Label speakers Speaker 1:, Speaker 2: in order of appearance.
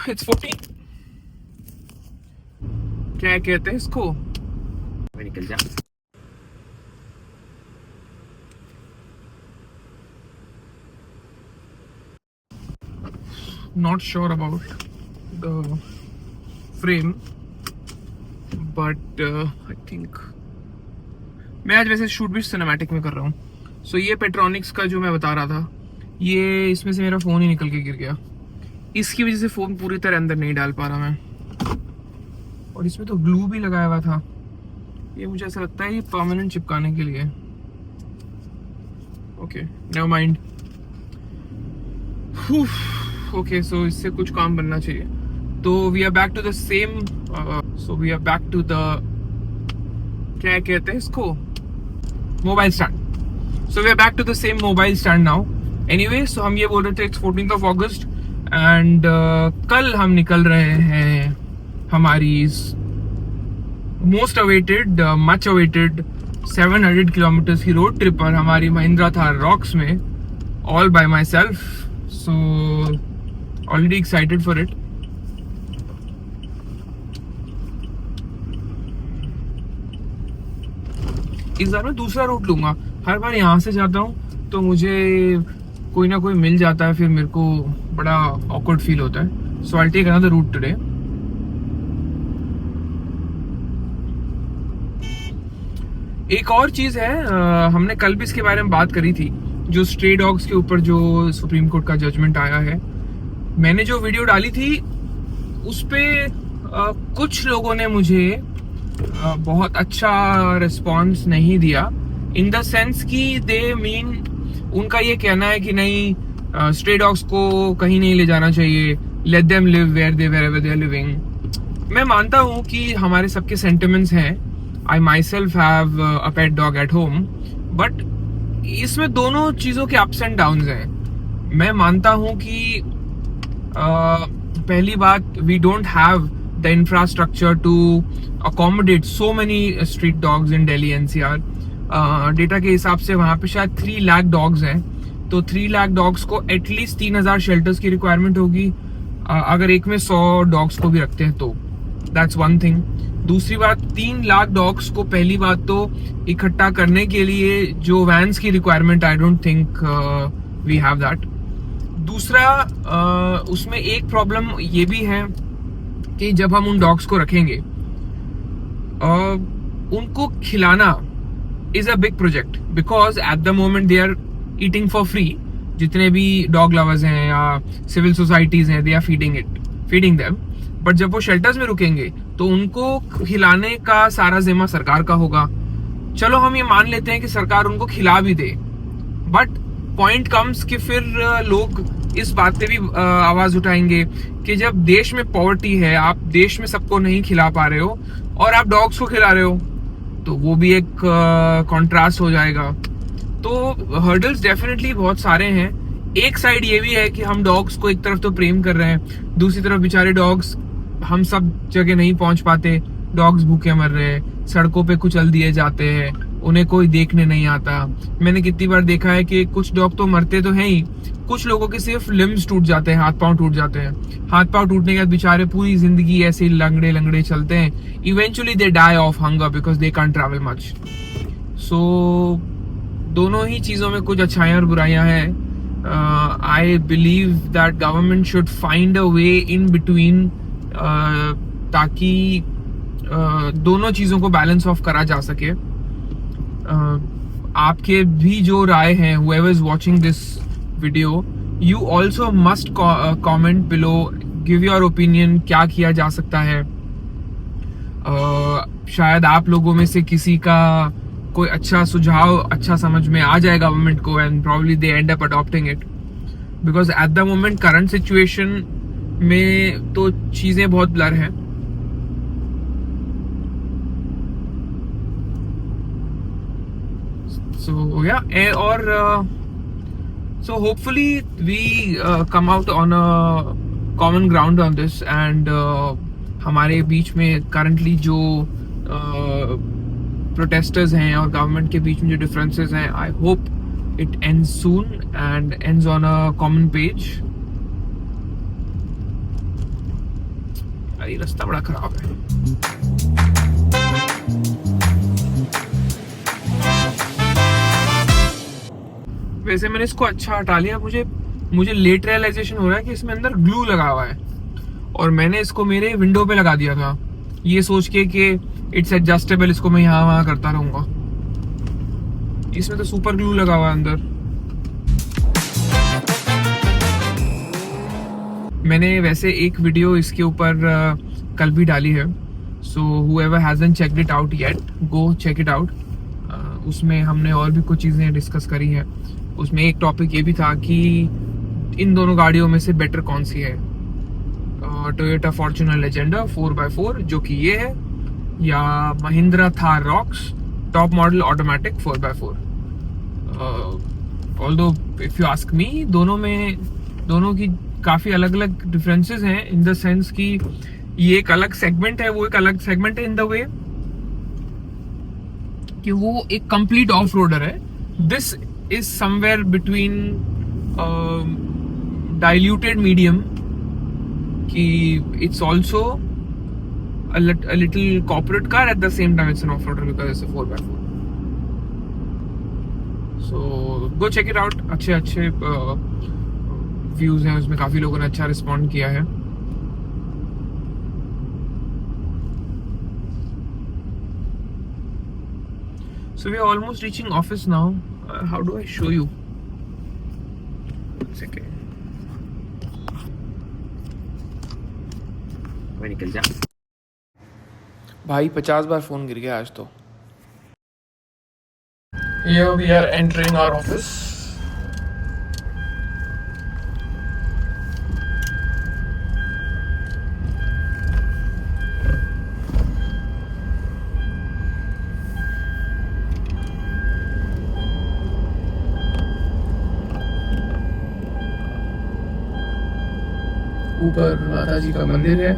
Speaker 1: It's 14। क्या कहते हैं इसको, निकल जा। Not sure about the frame, but I think मैं आज वैसे शूट भी सिनेमैटिक में कर रहा हूँ। सो ये पेट्रॉनिक्स का जो मैं बता रहा था, ये इसमें से मेरा फ़ोन ही निकल के गिर गया। इसकी वजह से फ़ोन पूरी तरह अंदर नहीं डाल पा रहा मैं, और इसमें तो ग्लू भी लगाया हुआ था। ये मुझे ऐसा लगता है ये परमानेंट चिपकाने के लिए। Okay never mind. Okay so इससे कुछ काम बनना चाहिए। तो we are back to the same, we are back to the, क्या कहते हैं इसको, mobile stand. So we are back to the same mobile stand now. Anyway, so हम ये बोल रहे थे it's 14th of August and कल हम निकल रहे हैं हमारी most awaited, much awaited 700 kilometres की रोड ट्रिप पर, हमारी महिंद्रा थार रॉक्स में, all bye my self. So already excited for it. इस बार मैं दूसरा रूट लूंगा। हर बार यहाँ से जाता हूँ तो मुझे कोई ना कोई मिल जाता है, फिर मेरे को बड़ा ऑकवर्ड फील होता है। So I take another route today. एक और चीज है, हमने कल भी इसके बारे में बात करी थी, जो स्ट्रे डॉग्स के ऊपर जो सुप्रीम कोर्ट का जजमेंट आया है। मैंने जो वीडियो डाली थी उस पे कुछ लोगों ने मुझे बहुत अच्छा रिस्पॉन्स नहीं दिया, इन द सेंस कि दे मीन, उनका ये कहना है कि नहीं, स्ट्रे डॉग्स को कहीं नहीं ले जाना चाहिए, let them live where they are living. मैं मानता हूँ कि हमारे सबके सेंटिमेंट्स हैं। I myself have a pet dog at home, but इसमें दोनों चीज़ों के अप्स एंड डाउन्स हैं। मैं मानता हूँ कि पहली बात, we don't have the infrastructure to accommodate so many street dogs in Delhi NCR. Data के हिसाब से वहाँ पे शायद 3 लाख डॉग्स हैं, तो 3 लाख डॉग्स को एटलीस्ट 3000 शेल्टर्स की रिक्वायरमेंट होगी, अगर एक में 100 डॉग्स को भी रखते हैं तो। That's one thing. दूसरी बात, 3 लाख डॉग्स को पहली बात तो इकट्ठा करने के लिए जो वैन्स की requirement, I don't think we have that. दूसरा, उसमें एक प्रॉब्लम ये भी है कि जब हम उन डॉग्स को रखेंगे, उनको खिलाना is a big project, because at the moment they are eating for free. जितने भी डॉग लवर्स हैं या सिविल सोसाइटीज हैं, they are feeding them. But जब वो शेल्टर्स में रुकेंगे तो उनको खिलाने का सारा जिम्मा सरकार का होगा। चलो हम ये मान लेते हैं कि सरकार उनको खिला भी दे, बट पॉइंट कम्स कि फिर लोग इस बात पे भी आवाज उठाएंगे कि जब देश में पॉवर्टी है, आप देश में सबको नहीं खिला पा रहे हो और आप डॉग्स को खिला रहे हो, तो वो भी एक कॉन्ट्रास्ट हो जाएगा। तो हर्डल्स डेफिनेटली बहुत सारे हैं। एक साइड ये भी है कि हम डॉग्स को एक तरफ तो प्रेम कर रहे हैं, दूसरी तरफ बेचारे डॉग्स, हम सब जगह नहीं पहुंच पाते, डॉग्स भूखे मर रहे हैं, सड़कों पे कुचल दिए जाते हैं, उन्हें कोई देखने नहीं आता। मैंने कितनी बार देखा है कि कुछ डॉग तो मरते तो हैं ही, कुछ लोगों के सिर्फ लिम्स टूट जाते हैं, हाथ पांव टूट जाते हैं। हाथ पांव टूटने के बाद बेचारे पूरी जिंदगी ऐसे लंगड़े लंगड़े चलते हैं। Eventually they die of hunger because they can't travel much. So दोनों ही चीजों में कुछ अच्छाइयां और बुराइयां हैं। I believe that government should find a way in between, ताकि दोनों चीजों को बैलेंस ऑफ करा जा सके। आपके भी जो राय हैं, whoever is watching this video, you also must comment below, give your opinion, क्या किया जा सकता है। शायद आप लोगों में से किसी का कोई अच्छा सुझाव अच्छा समझ में आ जाए गवर्नमेंट को, and probably they end up adopting it, because at the moment current situation में तो चीजें बहुत ब्लर हैं। So yeah, और so hopefully we come out on a common ground on this, and हमारे बीच में currently जो protesters हैं और government के बीच में जो differences हैं, I hope it ends soon and ends on a common page. अरे रास्ता बड़ा खराब है। वैसे मैंने इसको अच्छा हटा लिया, मुझे मुझे लेट रियलाइजेशन हो रहा है कि इसमें अंदर ग्लू लगा हुआ है, और मैंने इसको मेरे विंडो पे लगा दिया था ये सोच के कि इट्स एडजस्टेबल, इसको मैं यहाँ वहाँ करता रहूंगा। इसमें तो सुपर ग्लू लगा हुआ है अंदर। मैंने वैसे एक वीडियो इसके ऊपर कल भी डाली है, सो whoever hasn't checked it out yet, go check it out। उसमें हमने और भी कुछ चीज़ें डिस्कस करी हैं। उसमें एक टॉपिक ये भी था कि इन दोनों गाड़ियों में से बेटर कौन सी है, टोयोटा फॉर्च्यूनर लेजेंडर 4x4 जो कि ये है, या Mahindra Thar rocks top model automatic 4x4। Although if you ask me, दोनों की काफी अलग अलग डिफरेंसेस हैं, इन द सेंस कि ये एक अलग सेगमेंट है, वो एक अलग सेगमेंट है इन द वे कि वो एक कंप्लीट ऑफ रोडर है। This is somewhere between diluted medium, कि it's also a little corporate car, at the same time it's an off-roader because it's a 4x4। so go check it out। अच्छे views हैं उसमें, काफी लोगों ने अच्छा respond किया है। so we are almost reaching office now। how do I show you? second, मैं निकल जा भाई, 50 बार फोन गिर गया आज तो। Here we are entering our office। ऊपर माता जी का मंदिर है।